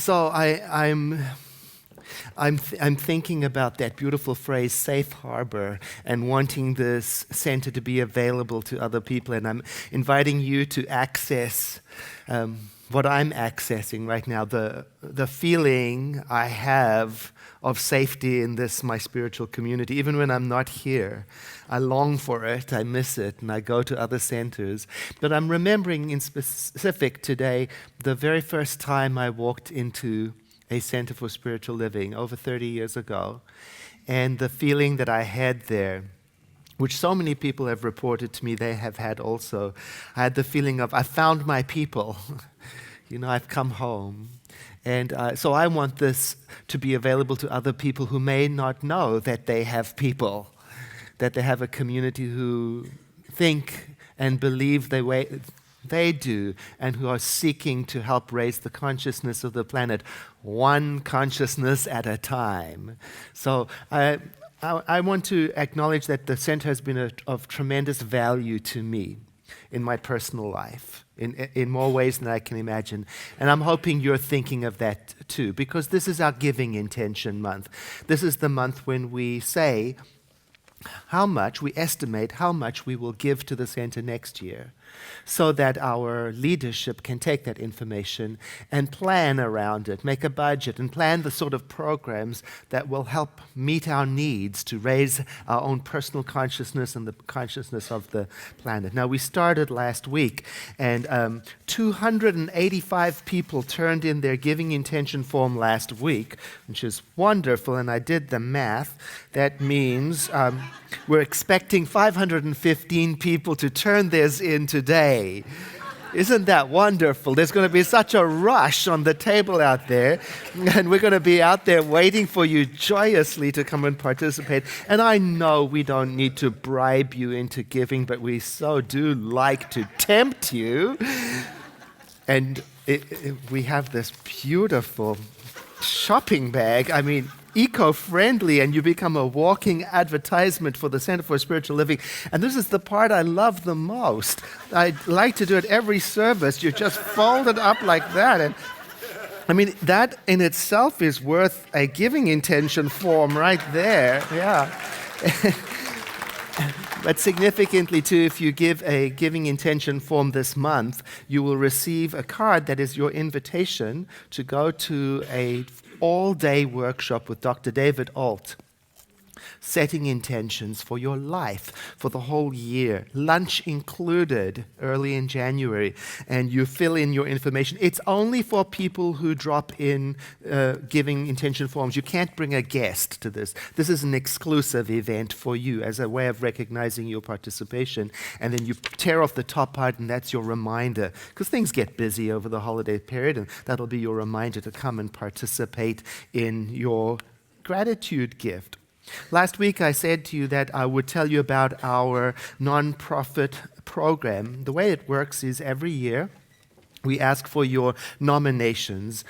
So I'm thinking about that beautiful phrase, safe harbor, and wanting this center to be available to other people. And I'm inviting you to access what I'm accessing right now, the feeling I have of safety in this, my spiritual community. Even when I'm not here, I long for it, I miss it, and I go to other centers. But I'm remembering in specific today the very first time I walked into a center for spiritual living over 30 years ago, and the feeling that I had there, which so many people have reported to me they have had also. I had the feeling of, I found my people. I've come home. And so I want this to be available to other people who may not know that they have people, that they have a community who think and believe the way they do, and who are seeking to help raise the consciousness of the planet, one consciousness at a time. So I want to acknowledge that the center has been of tremendous value to me in my personal life, in more ways than I can imagine. And I'm hoping you're thinking of that too, because this is our Giving Intention Month. This is the month when we say we estimate how much we will give to the center next year, so that our leadership can take that information and plan around it, make a budget, and plan the sort of programs that will help meet our needs to raise our own personal consciousness and the consciousness of the planet. Now, we started last week, and 285 people turned in their giving intention form last week, which is wonderful, and I did the math. That means we're expecting 515 people to turn theirs in today. Isn't that wonderful? There's going to be such a rush on the table out there, and we're going to be out there waiting for you joyously to come and participate. And I know we don't need to bribe you into giving, but we so do like to tempt you. And we have this beautiful shopping bag. I mean, eco-friendly, and you become a walking advertisement for the Center for Spiritual Living. And this is the part I love the most. I like to do it every service. You just fold it up like that. And I mean, that in itself is worth a giving intention form right there. Yeah. But significantly, too, if you give a giving intention form this month, you will receive a card that is your invitation to go to a all-day workshop with Dr. David Alt, setting intentions for your life for the whole year, lunch included early in January, and you fill in your information. It's only for people who drop in giving intention forms. You can't bring a guest to this. This is an exclusive event for you as a way of recognizing your participation, and then you tear off the top part, and that's your reminder, because things get busy over the holiday period, and that'll be your reminder to come and participate in your gratitude gift. Last week I said to you that I would tell you about our nonprofit program. The way it works is every year we ask for your nominations,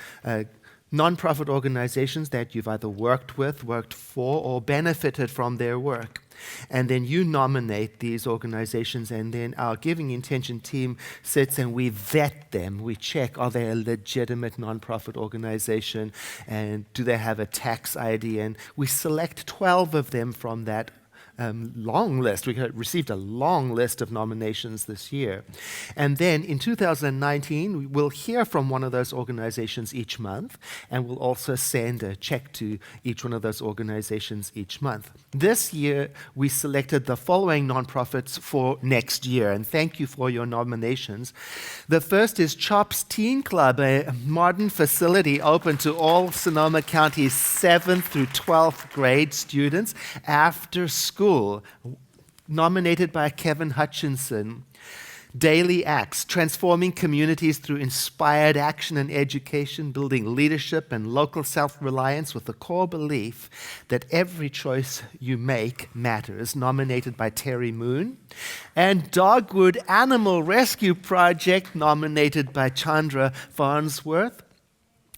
nonprofit organizations that you've either worked with, worked for, or benefited from their work. And then you nominate these organizations, and then our giving intention team sits and we vet them. We check, are they a legitimate nonprofit organization, and do they have a tax ID? And we select 12 of them from that long list. We received a long list of nominations this year. And then in 2019, we'll hear from one of those organizations each month, and we'll also send a check to each one of those organizations each month. This year, we selected the following nonprofits for next year, and thank you for your nominations. The first is CHOPS Teen Club, a modern facility open to all Sonoma County's 7th through 12th grade students after school, nominated by Kevin Hutchinson. Daily Acts, transforming communities through inspired action and education, building leadership and local self-reliance with the core belief that every choice you make matters, nominated by Terry Moon. And Dogwood Animal Rescue Project, nominated by Chandra Farnsworth.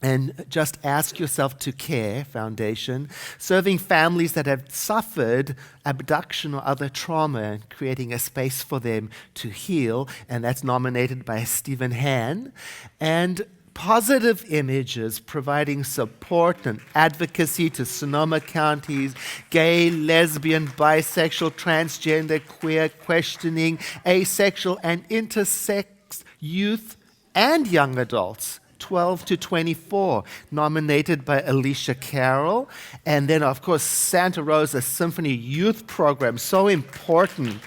And Just Ask Yourself to Care Foundation, serving families that have suffered abduction or other trauma and creating a space for them to heal, and that's nominated by Stephen Han. And positive images providing support and advocacy to Sonoma County's gay, lesbian, bisexual, transgender, queer, questioning, asexual, and intersex youth and young adults, 12 to 24, nominated by Alicia Carroll. And then, of course, Santa Rosa Symphony Youth Program, so important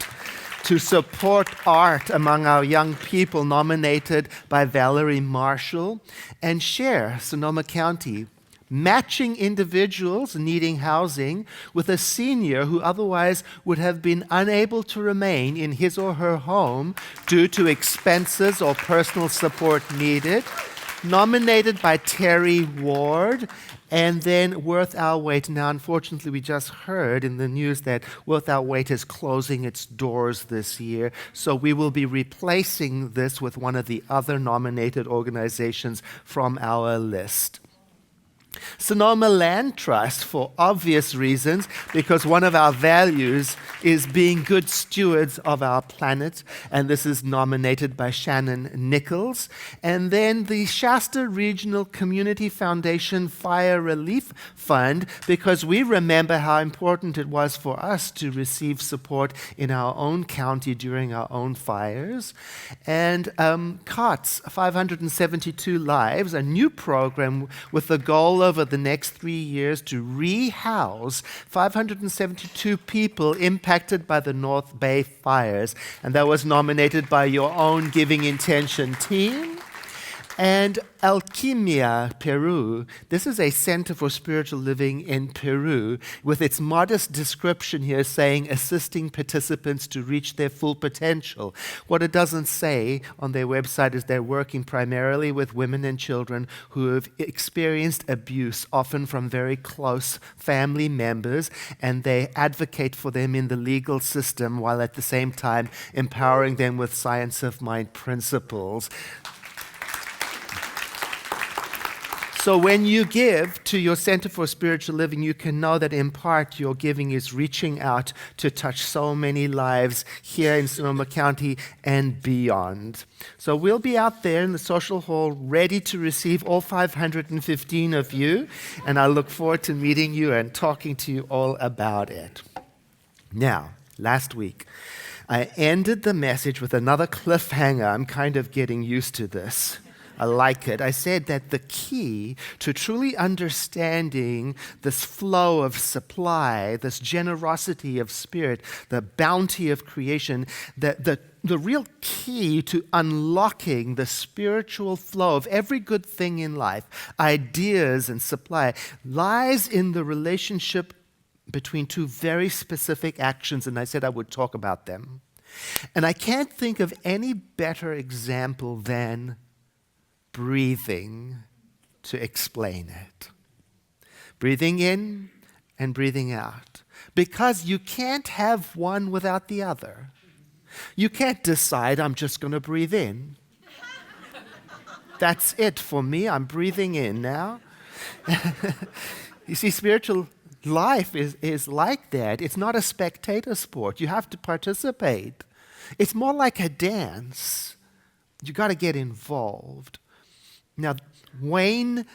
to support art among our young people, nominated by Valerie Marshall. And Share, Sonoma County, matching individuals needing housing with a senior who otherwise would have been unable to remain in his or her home due to expenses or personal support needed, nominated by Terry Ward. And then Worth Our Wait. Now, unfortunately, we just heard in the news that Worth Our Wait is closing its doors this year. So we will be replacing this with one of the other nominated organizations from our list. Sonoma Land Trust, for obvious reasons, because one of our values is being good stewards of our planet, and this is nominated by Shannon Nichols. And then the Shasta Regional Community Foundation Fire Relief Fund, because we remember how important it was for us to receive support in our own county during our own fires. And COTS, 572 Lives, a new program with the goal over the next 3 years to rehouse 572 people impacted by the North Bay fires. And that was nominated by your own Giving Intention team. And Alquimia, Peru. This is a center for spiritual living in Peru, with its modest description here saying assisting participants to reach their full potential. What it doesn't say on their website is they're working primarily with women and children who have experienced abuse, often from very close family members, and they advocate for them in the legal system while at the same time empowering them with science of mind principles. So when you give to your Center for Spiritual Living, you can know that in part your giving is reaching out to touch so many lives here in Sonoma County and beyond. So we'll be out there in the social hall ready to receive all 515 of you, and I look forward to meeting you and talking to you all about it. Now, last week, I ended the message with another cliffhanger. I'm kind of getting used to this. I like it. I said that the key to truly understanding this flow of supply, this generosity of spirit, the bounty of creation, the real key to unlocking the spiritual flow of every good thing in life, ideas and supply, lies in the relationship between two very specific actions, and I said I would talk about them. And I can't think of any better example than breathing to explain it. Breathing in and breathing out. Because you can't have one without the other. You can't decide, I'm just going to breathe in. That's it for me. I'm breathing in now. You see, spiritual life is like that. It's not a spectator sport. You have to participate. It's more like a dance. You got to get involved. Now, Wayne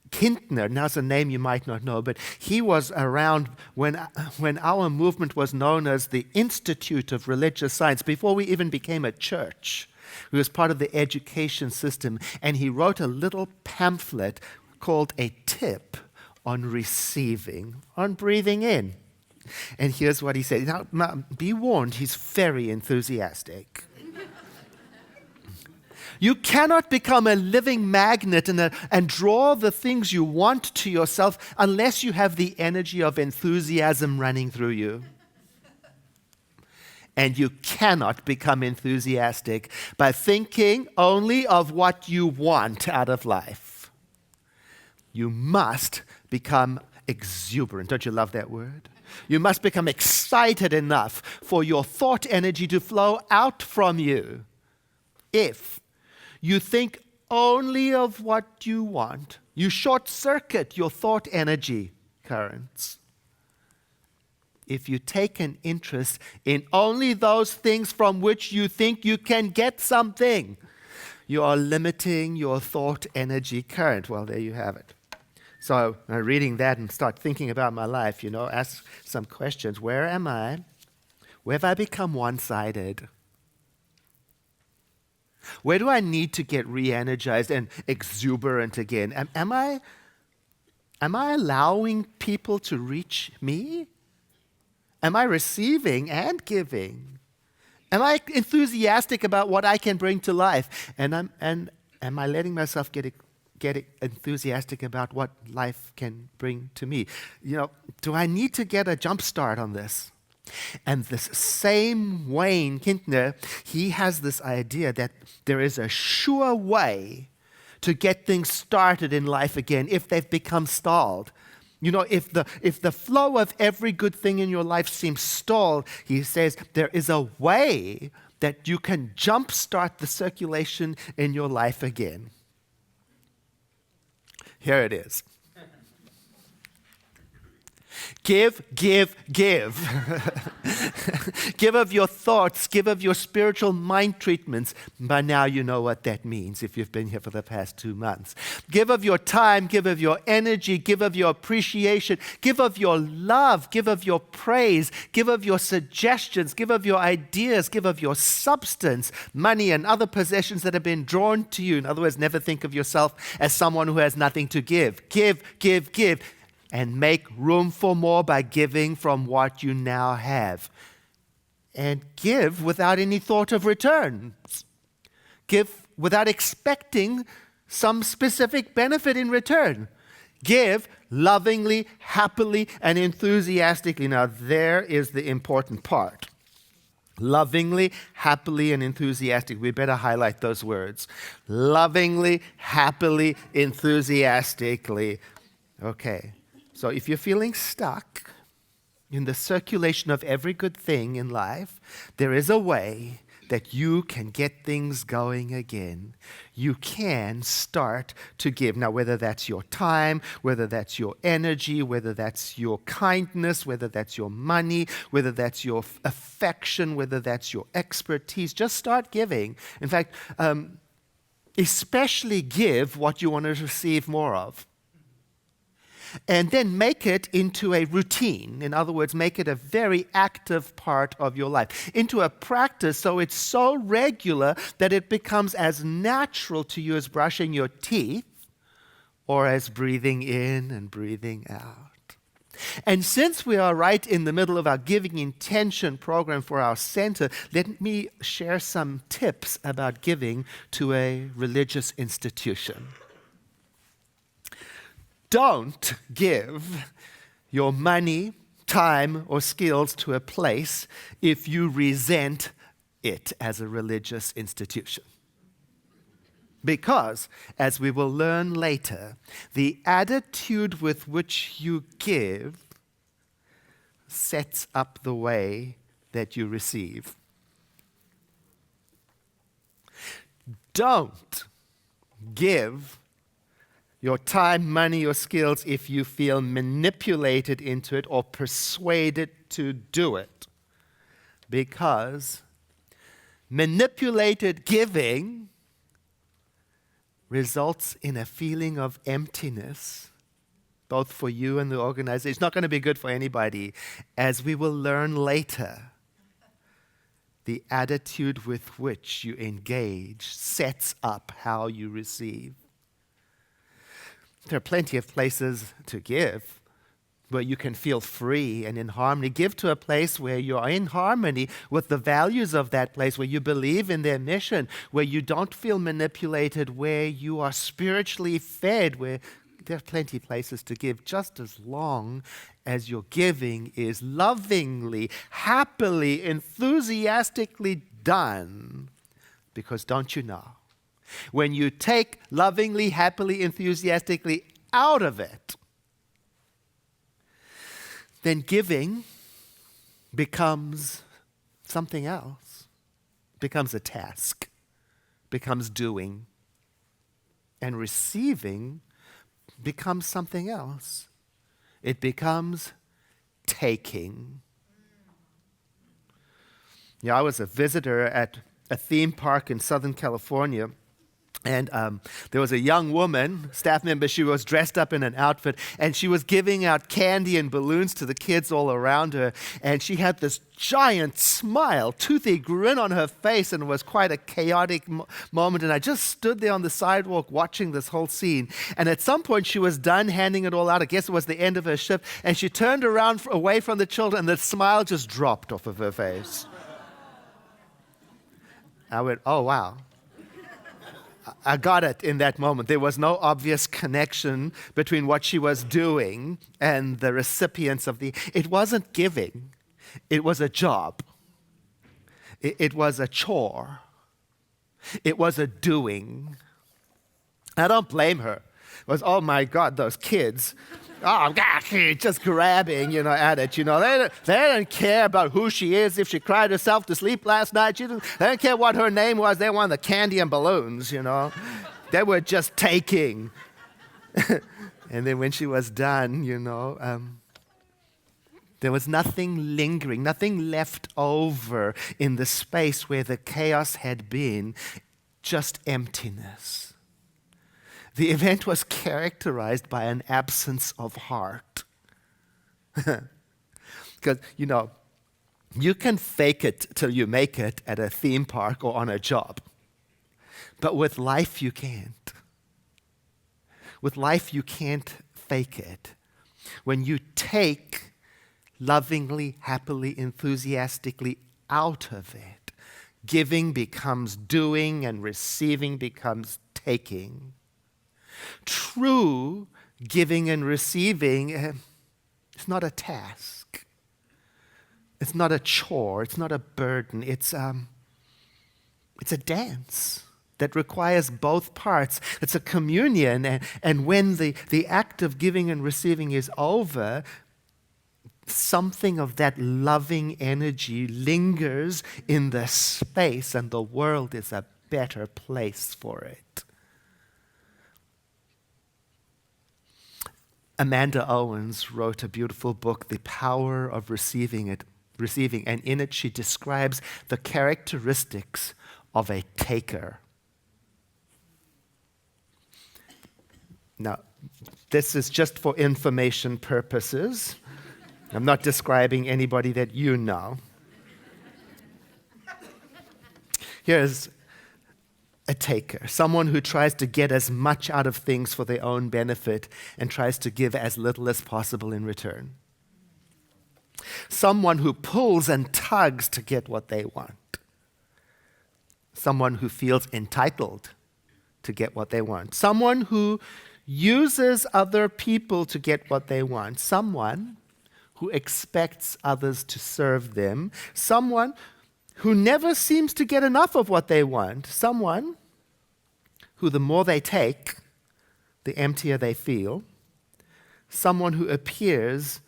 Kintner, now's a name you might not know, but he was around when our movement was known as the Institute of Religious Science, before we even became a church. He was part of the education system, and he wrote a little pamphlet called A Tip on Receiving, on breathing in. And here's what he said. Now, be warned, he's very enthusiastic. You cannot become a living magnet and draw the things you want to yourself unless you have the energy of enthusiasm running through you. And you cannot become enthusiastic by thinking only of what you want out of life. You must become exuberant. Don't you love that word? You must become excited enough for your thought energy to flow out from you. If you think only of what you want, you short-circuit your thought energy currents. If you take an interest in only those things from which you think you can get something, you are limiting your thought energy current. Well, there you have it. So reading that and start thinking about my life, ask some questions. Where am I? Where have I become one-sided? Where do I need to get re-energized and exuberant again? Am I allowing people to reach me? Am I receiving and giving? Am I enthusiastic about what I can bring to life? And am I letting myself get enthusiastic about what life can bring to me? Do I need to get a jump start on this? And this same Wayne Kintner, he has this idea that there is a sure way to get things started in life again if they've become stalled. If the flow of every good thing in your life seems stalled, he says there is a way that you can jumpstart the circulation in your life again. Here it is. Give, give, give. Give of your thoughts, give of your spiritual mind treatments. By now you know what that means if you've been here for the past 2 months. Give of your time, give of your energy, give of your appreciation, give of your love, give of your praise, give of your suggestions, give of your ideas, give of your substance, money and other possessions that have been drawn to you. In other words, never think of yourself as someone who has nothing to give. Give, give, give. And make room for more by giving from what you now have. And give without any thought of return. Give without expecting some specific benefit in return. Give lovingly, happily, and enthusiastically. Now, there is the important part. Lovingly, happily, and enthusiastically. We better highlight those words. Lovingly, happily, enthusiastically. Okay. So if you're feeling stuck in the circulation of every good thing in life, there is a way that you can get things going again. You can start to give. Now, whether that's your time, whether that's your energy, whether that's your kindness, whether that's your money, whether that's your affection, whether that's your expertise, just start giving. In fact, especially give what you want to receive more of. And then make it into a routine. In other words, make it a very active part of your life. Into a practice so it's so regular that it becomes as natural to you as brushing your teeth or as breathing in and breathing out. And since we are right in the middle of our Giving Intention program for our center, let me share some tips about giving to a religious institution. Don't give your money, time, or skills to a place if you resent it as a religious institution. Because, as we will learn later, the attitude with which you give sets up the way that you receive. Don't give your time, money, or skills if you feel manipulated into it or persuaded to do it. Because manipulated giving results in a feeling of emptiness, both for you and the organization. It's not going to be good for anybody. As we will learn later, the attitude with which you engage sets up how you receive. There are plenty of places to give where you can feel free and in harmony. Give to a place where you are in harmony with the values of that place, where you believe in their mission, where you don't feel manipulated, where you are spiritually fed, where there are plenty of places to give, just as long as your giving is lovingly, happily, enthusiastically done. Because don't you know? When you take lovingly, happily, enthusiastically out of it, then giving becomes something else, becomes a task, becomes doing, and receiving becomes something else. It becomes taking. I was a visitor at a theme park in Southern California And there was a young woman, staff member, she was dressed up in an outfit, and she was giving out candy and balloons to the kids all around her. And she had this giant smile, toothy grin on her face, and it was quite a chaotic moment. And I just stood there on the sidewalk watching this whole scene. And at some point, she was done handing it all out. I guess it was the end of her shift. And she turned around away from the children, and the smile just dropped off of her face. I went, oh, wow. I got it in that moment. There was no obvious connection between what she was doing and the recipients of the... It wasn't giving. It was a job. It was a chore. It was a doing. I don't blame her. It was, oh my God, those kids. Oh, just grabbing, at it. They don't care about who she is. If she cried herself to sleep last night, they don't care what her name was. They wanted the candy and balloons, They were just taking. And then when she was done, there was nothing lingering, nothing left over in the space where the chaos had been, just emptiness. The event was characterized by an absence of heart. Because, you can fake it till you make it at a theme park or on a job. But with life, you can't. With life, you can't fake it. When you take lovingly, happily, enthusiastically out of it, giving becomes doing and receiving becomes taking. True giving and receiving is not a task. It's not a chore. It's not a burden. It's a dance that requires both parts. It's a communion. And when the act of giving and receiving is over, something of that loving energy lingers in the space, and the world is a better place for it. Amanda Owens wrote a beautiful book, The Power of Receiving, and in it she describes the characteristics of a taker. Now, this is just for information purposes. I'm not describing anybody that you know. Here's a taker, someone who tries to get as much out of things for their own benefit and tries to give as little as possible in return. Someone who pulls and tugs to get what they want. Someone who feels entitled to get what they want. Someone who uses other people to get what they want. Someone who expects others to serve them. Someone who never seems to get enough of what they want. Someone who the more they take, the emptier they feel. Someone who appears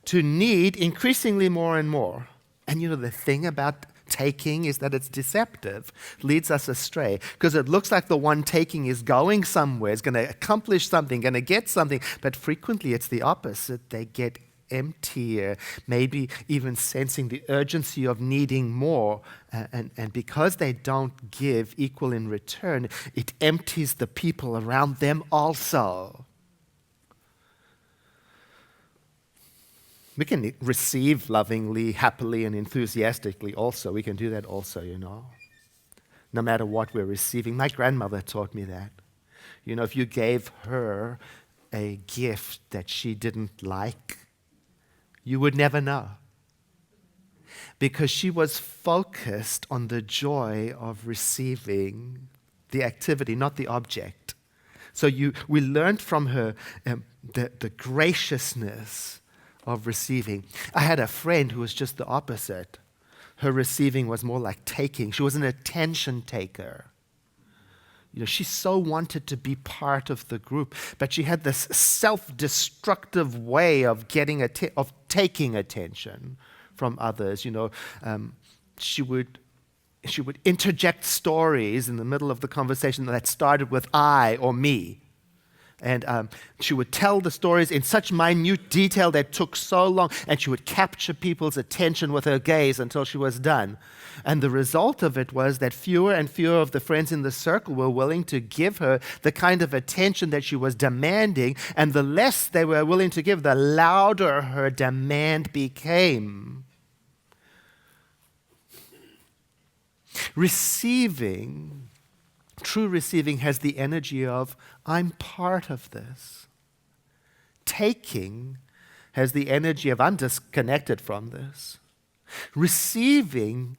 to need increasingly more and more. And the thing about taking is that it's deceptive, leads us astray, because it looks like the one taking is going somewhere, is going to accomplish something, going to get something, but frequently it's the opposite. They get emptier, maybe even sensing the urgency of needing more. And because they don't give equal in return, it empties the people around them also. We can receive lovingly, happily, and enthusiastically also. We can do that also, no matter what we're receiving. My grandmother taught me that. If you gave her a gift that she didn't like, you would never know, because she was focused on the joy of receiving the activity, not the object. So we learned from her the graciousness of receiving. I had a friend who was just the opposite. Her receiving was more like taking. She was an attention taker. She so wanted to be part of the group, but she had this self-destructive way of taking attention from others. She would interject stories in the middle of the conversation that started with I or me. And she would tell the stories in such minute detail that took so long, and she would capture people's attention with her gaze until she was done. And the result of it was that fewer and fewer of the friends in the circle were willing to give her the kind of attention that she was demanding, and the less they were willing to give, the louder her demand became. Receiving, true receiving, has the energy of, I'm part of this. Taking has the energy of, I'm disconnected from this. Receiving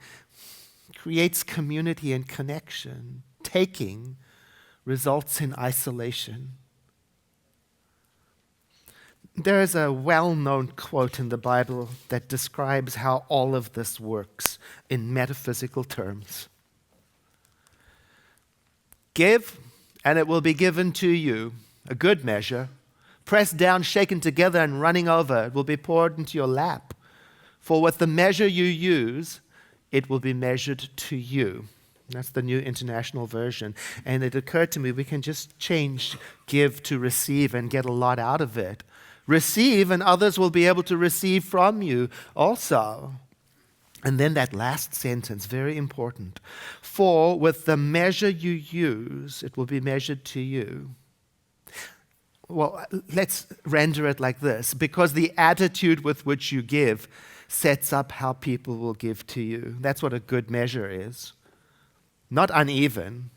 creates community and connection. Taking results in isolation. There is a well-known quote in the Bible that describes how all of this works in metaphysical terms. Give, and it will be given to you, a good measure, pressed down, shaken together, and running over. It will be poured into your lap. For with the measure you use, it will be measured to you. That's the New International Version. And it occurred to me we can just change give to receive and get a lot out of it. Receive, and others will be able to receive from you also. And then that last sentence, very important. For with the measure you use, it will be measured to you. Well, let's render it like this. Because the attitude with which you give sets up how people will give to you. That's what a good measure is. Not uneven,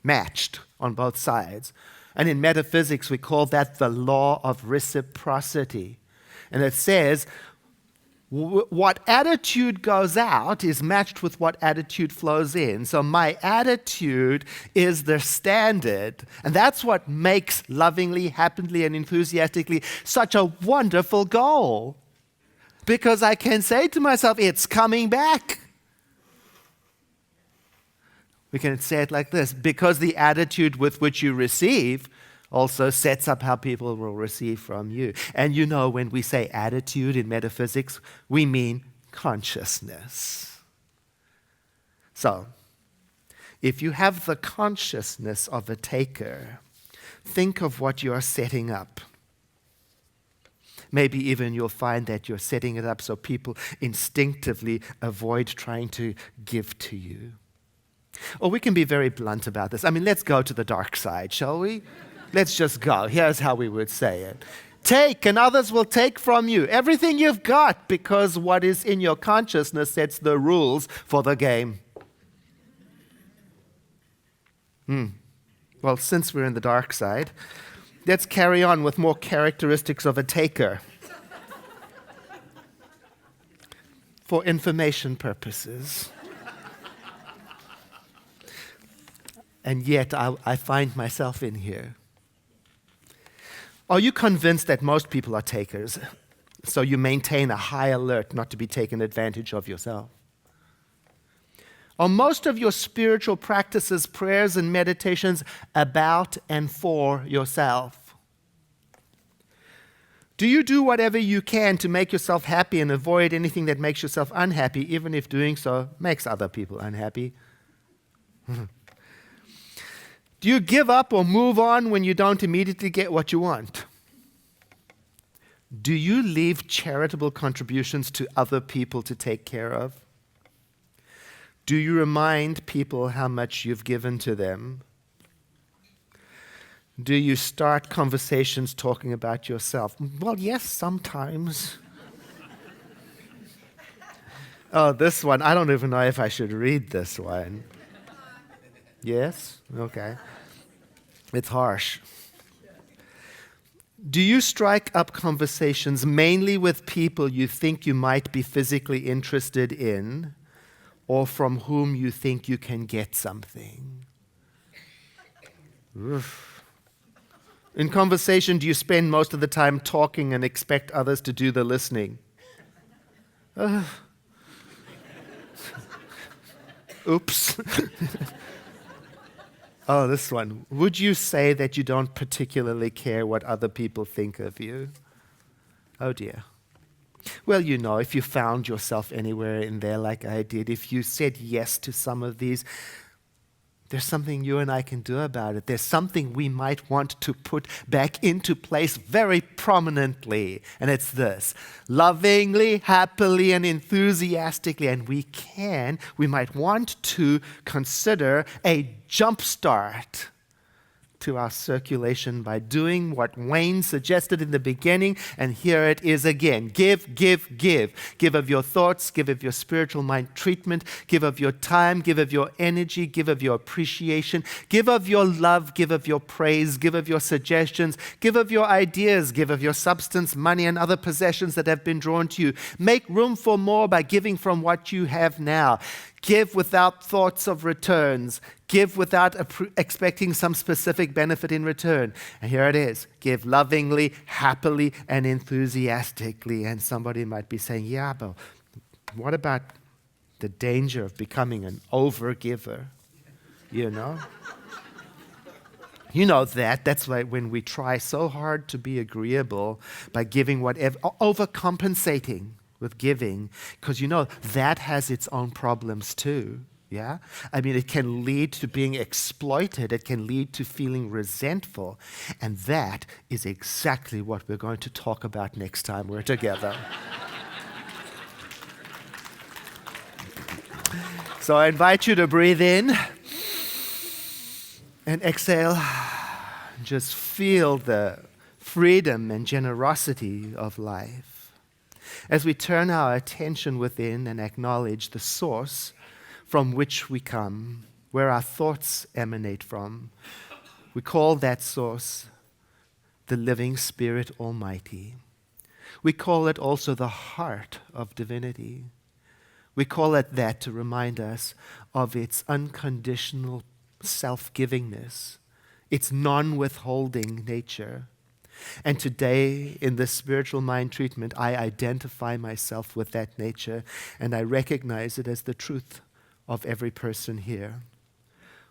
matched on both sides. And in metaphysics, we call that the law of reciprocity. And it says, what attitude goes out is matched with what attitude flows in. So my attitude is the standard. And that's what makes lovingly, happily, and enthusiastically such a wonderful goal. Because I can say to myself, it's coming back. We can say it like this, because the attitude with which you receive also sets up how people will receive from you. And you know, when we say attitude in metaphysics, we mean consciousness. So, if you have the consciousness of a taker, think of what you're setting up. Maybe even you'll find that you're setting it up so people instinctively avoid trying to give to you. Or we can be very blunt about this. I mean, let's go to the dark side, shall we? Let's just go. Here's how we would say it. Take, and others will take from you everything you've got, because what is in your consciousness sets the rules for the game. Well, since we're in the dark side, let's carry on with more characteristics of a taker. For information purposes. And yet, I find myself in here. Are you convinced that most people are takers, so you maintain a high alert not to be taken advantage of yourself? Are most of your spiritual practices, prayers, and meditations about and for yourself? Do you do whatever you can to make yourself happy and avoid anything that makes yourself unhappy, even if doing so makes other people unhappy? Do you give up or move on when you don't immediately get what you want? Do you leave charitable contributions to other people to take care of? Do you remind people how much you've given to them? Do you start conversations talking about yourself? Well, yes, sometimes. Oh, this one, I don't even know if I should read this one. Yes? Okay. It's harsh. Do you strike up conversations mainly with people you think you might be physically interested in, or from whom you think you can get something? Oof. In conversation, do you spend most of the time talking and expect others to do the listening? Oops. Oh, this one. Would you say that you don't particularly care what other people think of you? Oh dear. Well, you know, if you found yourself anywhere in there like I did, if you said yes to some of these, There's something you and I can do about it. There's something we might want to put back into place very prominently. And it's this: lovingly, happily, and enthusiastically. And we might want to consider a jump start to our circulation by doing what Wayne suggested in the beginning, and here it is again. Give, give, give. Give of your thoughts, give of your spiritual mind treatment, give of your time, give of your energy, give of your appreciation, give of your love, give of your praise, give of your suggestions, give of your ideas, give of your substance, money, and other possessions that have been drawn to you. Make room for more by giving from what you have now. Give without thoughts of returns. Give without expecting some specific benefit in return. And here it is. Give lovingly, happily, and enthusiastically. And somebody might be saying, yeah, but what about the danger of becoming an over-giver? You know? You know that. That's why when we try so hard to be agreeable by giving whatever, overcompensating with giving, because you know that has its own problems too. Yeah? I mean, it can lead to being exploited. It can lead to feeling resentful. And that is exactly what we're going to talk about next time we're together. So I invite you to breathe in and exhale. Just feel the freedom and generosity of life. As we turn our attention within and acknowledge the source from which we come, where our thoughts emanate from, we call that source the living Spirit Almighty. We call it also the heart of divinity. We call it that to remind us of its unconditional self-givingness, its non-withholding nature. And today, in this spiritual mind treatment, I identify myself with that nature, and I recognize it as the truth of every person here.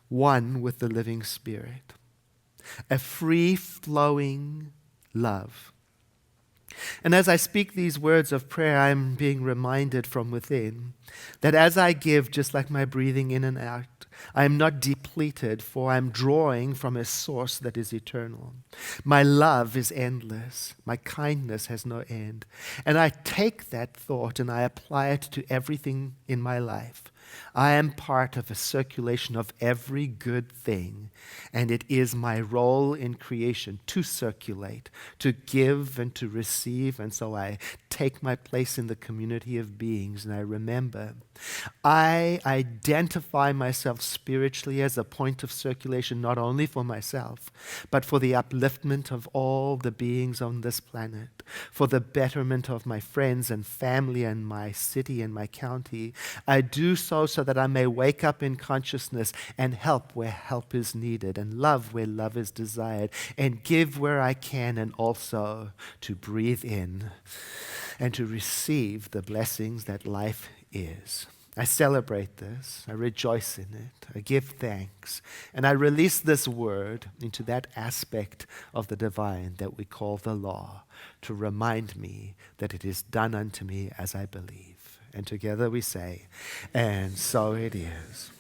One with the living Spirit. A free-flowing love. And as I speak these words of prayer, I'm being reminded from within that as I give, just like my breathing in and out, I am not depleted, for I'm drawing from a source that is eternal. My love is endless. My kindness has no end. And I take that thought and I apply it to everything in my life. I am part of a circulation of every good thing, and it is my role in creation to circulate, to give and to receive, and so I take my place in the community of beings, and I remember I identify myself spiritually as a point of circulation not only for myself, but for the upliftment of all the beings on this planet, for the betterment of my friends and family and my city and my county. I do so that I may wake up in consciousness and help where help is needed, and love where love is desired, and give where I can, and also to breathe in and to receive the blessings that life is. I celebrate this. I rejoice in it. I give thanks. And I release this word into that aspect of the divine that we call the law, to remind me that it is done unto me as I believe. And together we say, and so it is.